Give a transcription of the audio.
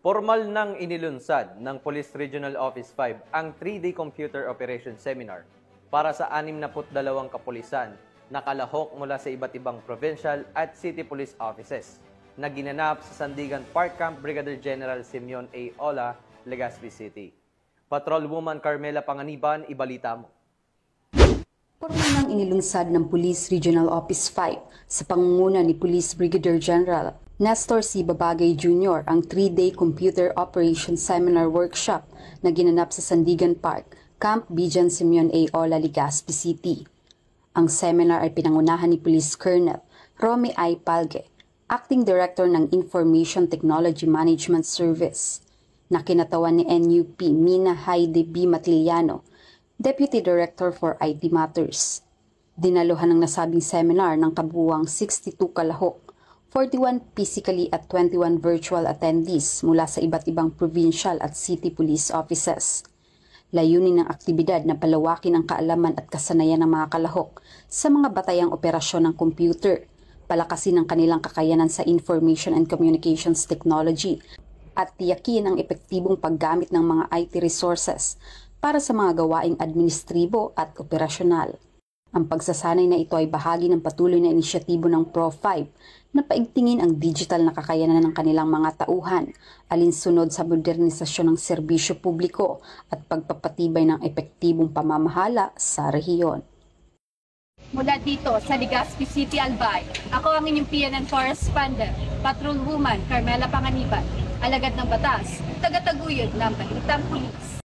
Formal nang inilunsad ng Police Regional Office 5 ang 3-day computer operation seminar para sa 62 kapulisan na kalahok mula sa iba't ibang provincial at city police offices na ginanap sa Sandigan Park Camp Brigadier General Simeon A. Ola, Legazpi City. Patrolwoman Carmela Panganiban, ibalita mo. Formal nang inilunsad ng Police Regional Office 5 sa pangunguna ni Police Brigadier General Nestor C. Babagay Jr. ang 3-day Computer Operation Seminar Workshop na ginanap sa Sandigan Park, Camp Bijan Simeon A. Ola, Legazpi City. Ang seminar ay pinangunahan ni Police Colonel Romy I. Palge, Acting Director ng Information Technology Management Service, na kinatawan ni NUP Mina Haide B. Matiliano, Deputy Director for IT Matters. Dinaluhan ng nasabing seminar ng kabuuang 62 kalahok, 41 physically at 21 virtual attendees mula sa iba't ibang provincial at city police offices. Layunin ng aktibidad na palawakin ang kaalaman at kasanayan ng mga kalahok sa mga batayang operasyon ng computer, palakasin ang kanilang kakayanan sa information and communications technology, at tiyakin ang epektibong paggamit ng mga IT resources para sa mga gawaing administribo at operasyonal. Ang pagsasanay na ito ay bahagi ng patuloy na inisyatibo ng Pro5 na paigtingin ang digital na kakayanan ng kanilang mga tauhan, alinsunod sa modernisasyon ng serbisyo publiko at pagpapatibay ng epektibong pamamahala sa rehiyon. Mula dito sa Legazpi City, Albay, ako ang inyong PNN correspondent, Patrolwoman Carmela Panganiban, alagad ng batas, tagataguyod ng Balitang Pulis.